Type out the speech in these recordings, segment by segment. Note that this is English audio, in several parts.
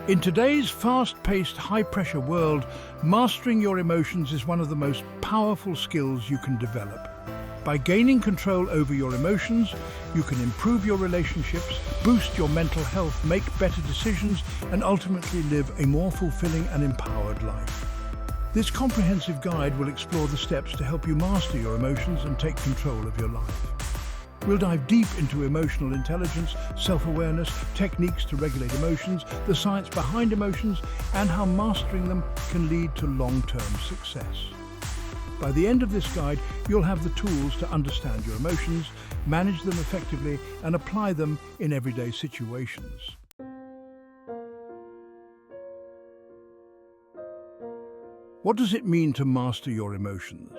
In today's fast-paced, high-pressure world, mastering your emotions is one of the most powerful skills you can develop. By gaining control over your emotions, you can improve your relationships, boost your mental health, make better decisions, and ultimately live a more fulfilling and empowered life. This comprehensive guide will explore the steps to help you master your emotions and take control of your life. We'll dive deep into emotional intelligence, self-awareness, techniques to regulate emotions, the science behind emotions, and how mastering them can lead to long-term success. By the end of this guide, you'll have the tools to understand your emotions, manage them effectively, and apply them in everyday situations. What does it mean to master your emotions?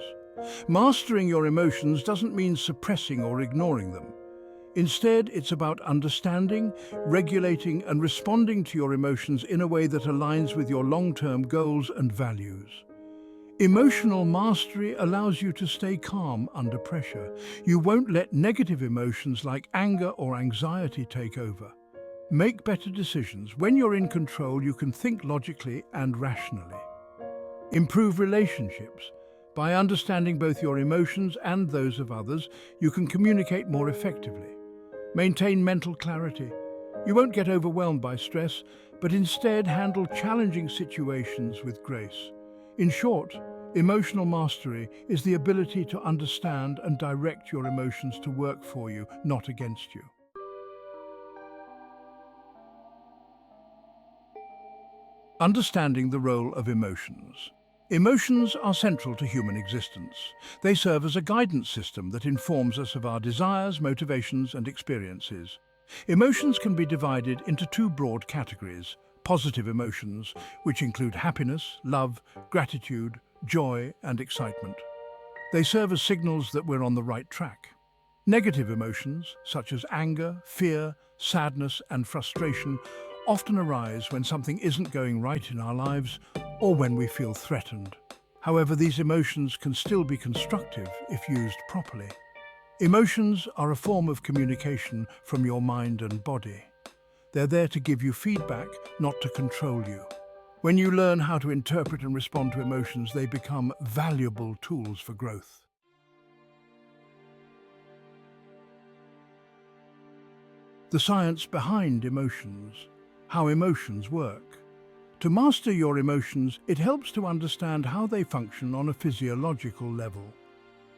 Mastering your emotions doesn't mean suppressing or ignoring them. Instead, it's about understanding, regulating, and responding to your emotions in a way that aligns with your long-term goals and values. Emotional mastery allows you to stay calm under pressure. You won't let negative emotions like anger or anxiety take over. Make better decisions. When you're in control, you can think logically and rationally. Improve relationships. By understanding both your emotions and those of others, you can communicate more effectively. Maintain mental clarity. You won't get overwhelmed by stress, but instead handle challenging situations with grace. In short, emotional mastery is the ability to understand and direct your emotions to work for you, not against you. Understanding the role of emotions. Emotions are central to human existence. They serve as a guidance system that informs us of our desires, motivations, and experiences. Emotions can be divided into two broad categories: positive emotions, which include happiness, love, gratitude, joy, and excitement. They serve as signals that we're on the right track. Negative emotions, such as anger, fear, sadness, and frustration, often arise when something isn't going right in our lives or when we feel threatened. However, these emotions can still be constructive if used properly. Emotions are a form of communication from your mind and body. They're there to give you feedback, not to control you. When you learn how to interpret and respond to emotions, they become valuable tools for growth. The science behind emotions. How emotions work. To master your emotions, it helps to understand how they function on a physiological level.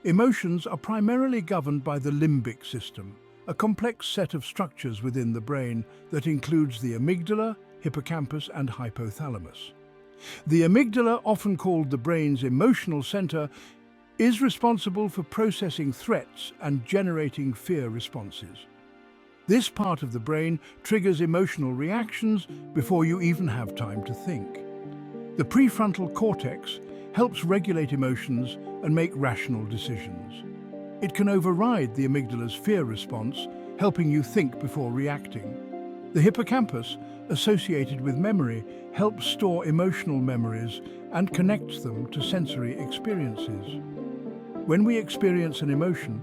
Emotions are primarily governed by the limbic system, a complex set of structures within the brain that includes the amygdala, hippocampus, and hypothalamus. The amygdala, often called the brain's emotional center, is responsible for processing threats and generating fear responses. This part of the brain triggers emotional reactions before you even have time to think. The prefrontal cortex helps regulate emotions and make rational decisions. It can override the amygdala's fear response, helping you think before reacting. The hippocampus, associated with memory, helps store emotional memories and connects them to sensory experiences. When we experience an emotion,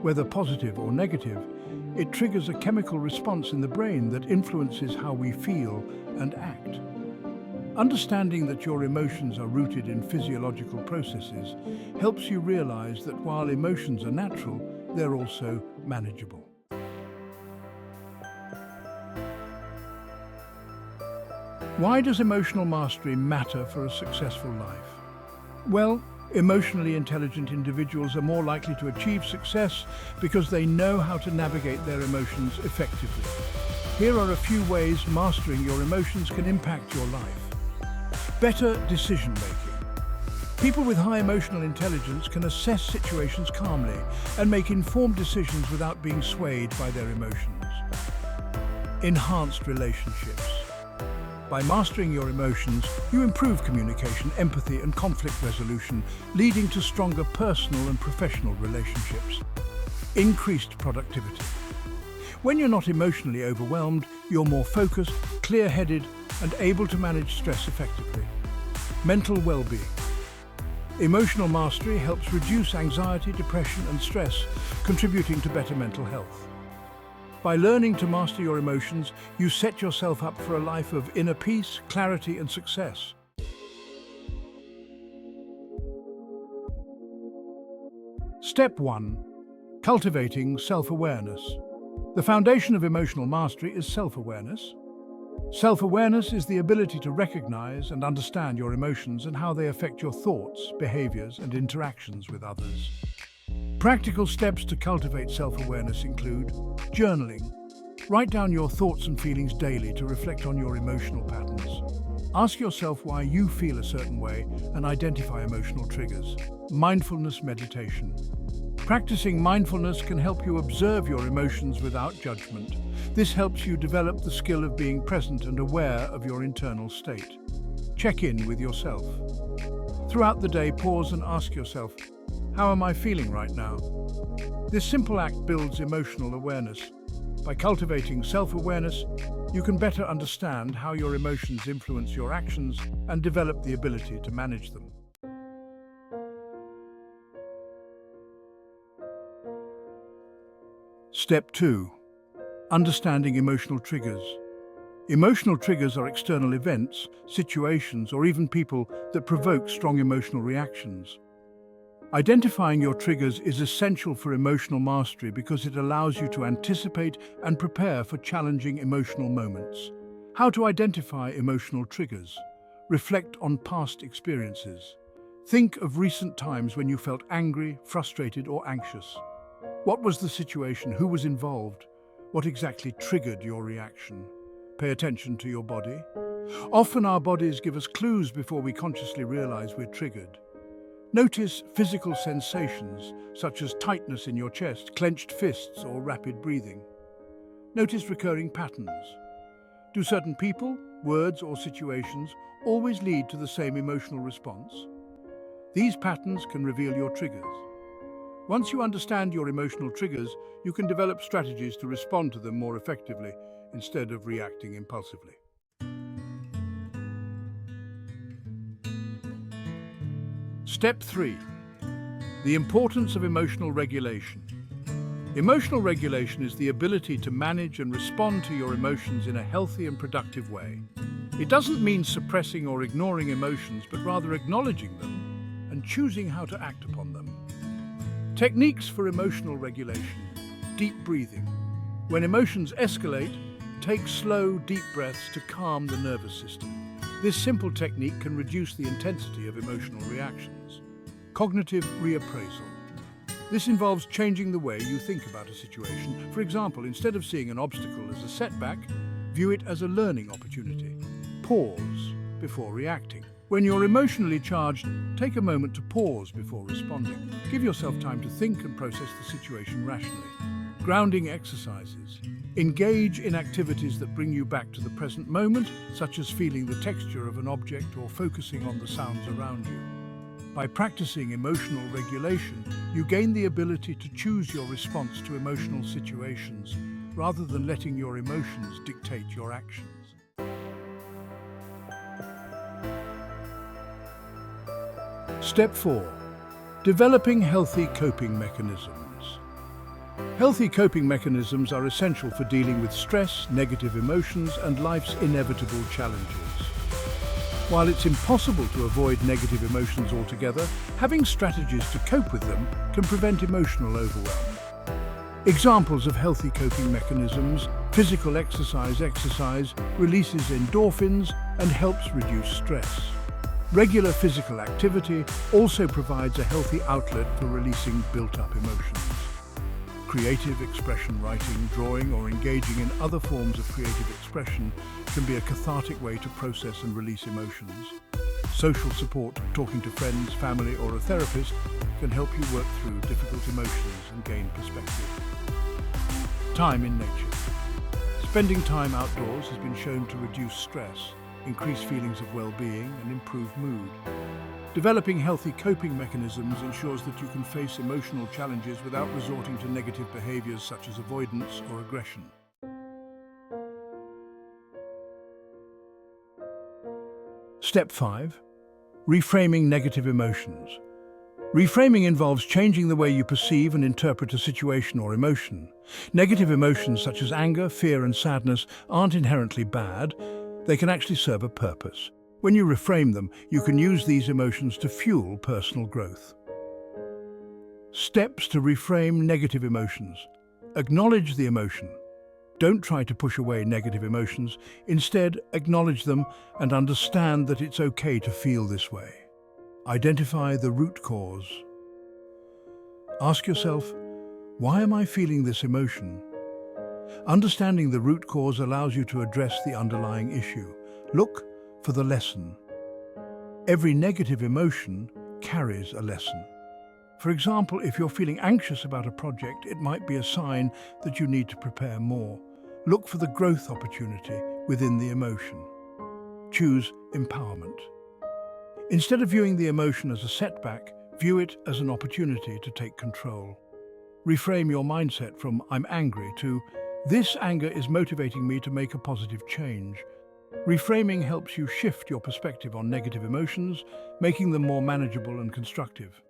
whether positive or negative, it triggers a chemical response in the brain that influences how we feel and act. Understanding that your emotions are rooted in physiological processes helps you realize that while emotions are natural, they're also manageable. Why does emotional mastery matter for a successful life? Well, emotionally intelligent individuals are more likely to achieve success because they know how to navigate their emotions effectively. Here are a few ways mastering your emotions can impact your life. Better decision-making. People with high emotional intelligence can assess situations calmly and make informed decisions without being swayed by their emotions. Enhanced relationships. By mastering your emotions, you improve communication, empathy, and conflict resolution, leading to stronger personal and professional relationships. Increased productivity. When you're not emotionally overwhelmed, you're more focused, clear-headed, and able to manage stress effectively. Mental well-being. Emotional mastery helps reduce anxiety, depression, and stress, contributing to better mental health. By learning to master your emotions, you set yourself up for a life of inner peace, clarity, and success. Step 1. Cultivating self-awareness. The foundation of emotional mastery is self-awareness. Self-awareness is the ability to recognize and understand your emotions and how they affect your thoughts, behaviors, and interactions with others. Practical steps to cultivate self-awareness include journaling. Write down your thoughts and feelings daily to reflect on your emotional patterns. Ask yourself why you feel a certain way and identify emotional triggers. Mindfulness meditation. Practicing mindfulness can help you observe your emotions without judgment. This helps you develop the skill of being present and aware of your internal state. Check in with yourself. Throughout the day, pause and ask yourself, how am I feeling right now? This simple act builds emotional awareness. By cultivating self-awareness, you can better understand how your emotions influence your actions and develop the ability to manage them. Step 2. Understanding emotional triggers. Emotional triggers are external events, situations, or even people that provoke strong emotional reactions. Identifying your triggers is essential for emotional mastery because it allows you to anticipate and prepare for challenging emotional moments. How to identify emotional triggers? Reflect on past experiences. Think of recent times when you felt angry, frustrated, or anxious. What was the situation? Who was involved? What exactly triggered your reaction? Pay attention to your body. Often our bodies give us clues before we consciously realize we're triggered. Notice physical sensations, such as tightness in your chest, clenched fists, or rapid breathing. Notice recurring patterns. Do certain people, words, or situations always lead to the same emotional response? These patterns can reveal your triggers. Once you understand your emotional triggers, you can develop strategies to respond to them more effectively instead of reacting impulsively. Step 3. The importance of emotional regulation. Emotional regulation is the ability to manage and respond to your emotions in a healthy and productive way. It doesn't mean suppressing or ignoring emotions, but rather acknowledging them and choosing how to act upon them. Techniques for emotional regulation. Deep breathing. When emotions escalate, take slow, deep breaths to calm the nervous system. This simple technique can reduce the intensity of emotional reactions. Cognitive reappraisal. This involves changing the way you think about a situation. For example, instead of seeing an obstacle as a setback, view it as a learning opportunity. Pause before reacting. When you're emotionally charged, take a moment to pause before responding. Give yourself time to think and process the situation rationally. Grounding exercises. Engage in activities that bring you back to the present moment, such as feeling the texture of an object or focusing on the sounds around you. By practicing emotional regulation, you gain the ability to choose your response to emotional situations, rather than letting your emotions dictate your actions. Step 4. Developing healthy coping mechanisms. Healthy coping mechanisms are essential for dealing with stress, negative emotions, and life's inevitable challenges. While it's impossible to avoid negative emotions altogether, having strategies to cope with them can prevent emotional overwhelm. Examples of healthy coping mechanisms: physical exercise releases endorphins and helps reduce stress. Regular physical activity also provides a healthy outlet for releasing built-up emotions. Creative expression, writing, drawing, or engaging in other forms of creative expression can be a cathartic way to process and release emotions. Social support, talking to friends, family, or a therapist can help you work through difficult emotions and gain perspective. Time in nature. Spending time outdoors has been shown to reduce stress, increase feelings of well-being, and improve mood. Developing healthy coping mechanisms ensures that you can face emotional challenges without resorting to negative behaviors such as avoidance or aggression. Step 5. Reframing negative emotions. Reframing involves changing the way you perceive and interpret a situation or emotion. Negative emotions such as anger, fear, and sadness aren't inherently bad. They can actually serve a purpose. When you reframe them, you can use these emotions to fuel personal growth. Steps to reframe negative emotions. Acknowledge the emotion. Don't try to push away negative emotions. Instead, acknowledge them and understand that it's okay to feel this way. Identify the root cause. Ask yourself, why am I feeling this emotion? Understanding the root cause allows you to address the underlying issue. Look for the lesson. Every negative emotion carries a lesson. For example, if you're feeling anxious about a project, it might be a sign that you need to prepare more. Look for the growth opportunity within the emotion. Choose empowerment. Instead of viewing the emotion as a setback, view it as an opportunity to take control. Reframe your mindset from "I'm angry" to "This anger is motivating me to make a positive change." Reframing helps you shift your perspective on negative emotions, making them more manageable and constructive.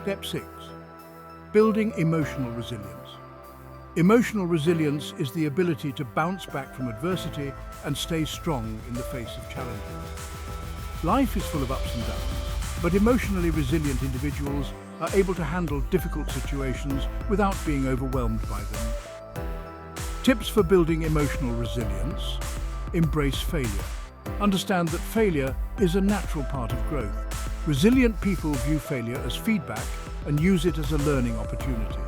Step 6. Building emotional resilience. Emotional resilience is the ability to bounce back from adversity and stay strong in the face of challenges. Life is full of ups and downs, but emotionally resilient individuals are able to handle difficult situations without being overwhelmed by them. Tips for building emotional resilience. Embrace failure. Understand that failure is a natural part of growth. Resilient people view failure as feedback and use it as a learning opportunity.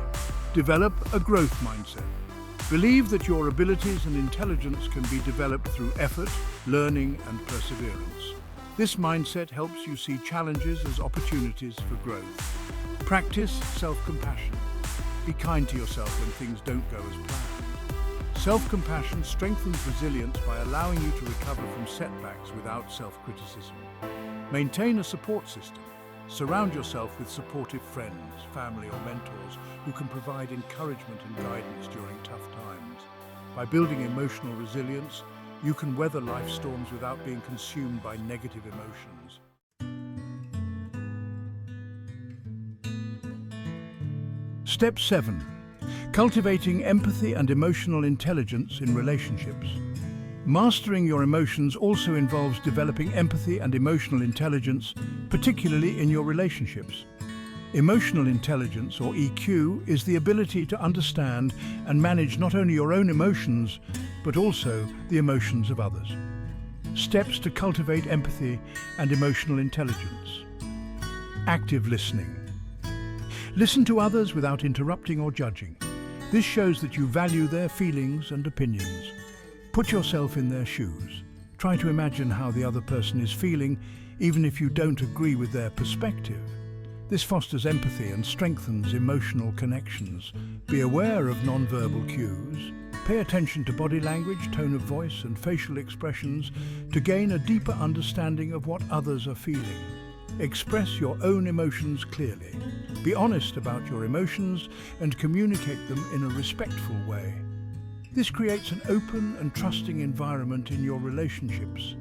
Develop a growth mindset. Believe that your abilities and intelligence can be developed through effort, learning, and perseverance. This mindset helps you see challenges as opportunities for growth. Practice self-compassion. Be kind to yourself when things don't go as planned. Self-compassion strengthens resilience by allowing you to recover from setbacks without self-criticism. Maintain a support system. Surround yourself with supportive friends, family, or mentors who can provide encouragement and guidance during tough times. By building emotional resilience, you can weather life storms without being consumed by negative emotions. Step 7. Cultivating empathy and emotional intelligence in relationships. Mastering your emotions also involves developing empathy and emotional intelligence, particularly in your relationships. Emotional intelligence, or EQ, is the ability to understand and manage not only your own emotions, but also the emotions of others. Steps to cultivate empathy and emotional intelligence. Active listening. Listen to others without interrupting or judging. This shows that you value their feelings and opinions. Put yourself in their shoes. Try to imagine how the other person is feeling, even if you don't agree with their perspective. This fosters empathy and strengthens emotional connections. Be aware of nonverbal cues. Pay attention to body language, tone of voice, and facial expressions to gain a deeper understanding of what others are feeling. Express your own emotions clearly. Be honest about your emotions and communicate them in a respectful way. This creates an open and trusting environment in your relationships.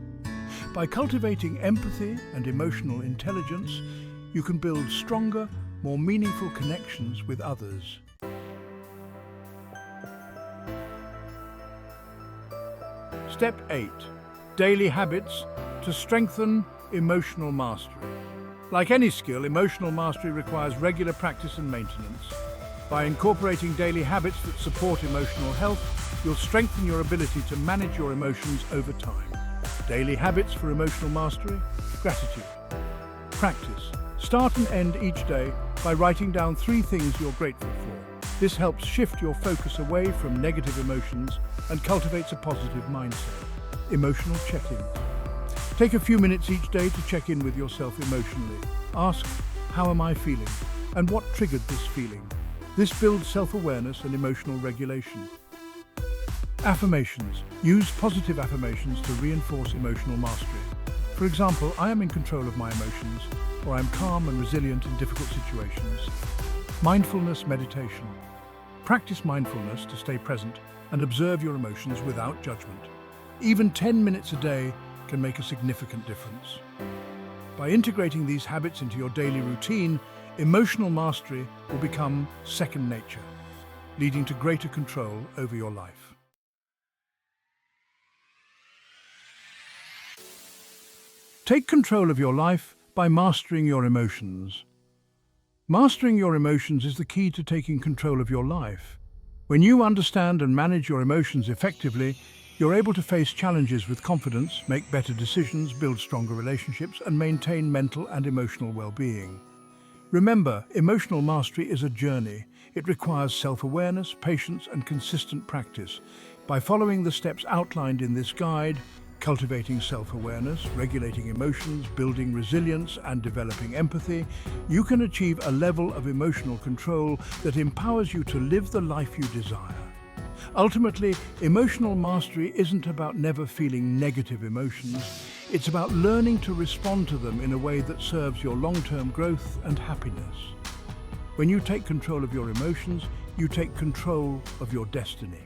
By cultivating empathy and emotional intelligence, you can build stronger, more meaningful connections with others. Step 8. Daily habits to strengthen emotional mastery. Like any skill, emotional mastery requires regular practice and maintenance. By incorporating daily habits that support emotional health, you'll strengthen your ability to manage your emotions over time. Daily habits for emotional mastery. Gratitude. Practice. Start and end each day by writing down 3 things you're grateful for. This helps shift your focus away from negative emotions and cultivates a positive mindset. Emotional check-ins. Take a few minutes each day to check in with yourself emotionally. Ask, how am I feeling? And what triggered this feeling? This builds self-awareness and emotional regulation. Affirmations. Use positive affirmations to reinforce emotional mastery. For example, I am in control of my emotions, or I'm calm and resilient in difficult situations. Mindfulness meditation. Practice mindfulness to stay present and observe your emotions without judgment. Even 10 minutes a day can make a significant difference. By integrating these habits into your daily routine, emotional mastery will become second nature, leading to greater control over your life. Take control of your life by mastering your emotions. Mastering your emotions is the key to taking control of your life. When you understand and manage your emotions effectively, you're able to face challenges with confidence, make better decisions, build stronger relationships, and maintain mental and emotional well-being. Remember, emotional mastery is a journey. It requires self-awareness, patience, and consistent practice. By following the steps outlined in this guide, cultivating self-awareness, regulating emotions, building resilience, and developing empathy, you can achieve a level of emotional control that empowers you to live the life you desire. Ultimately, emotional mastery isn't about never feeling negative emotions. It's about learning to respond to them in a way that serves your long-term growth and happiness. When you take control of your emotions, you take control of your destiny.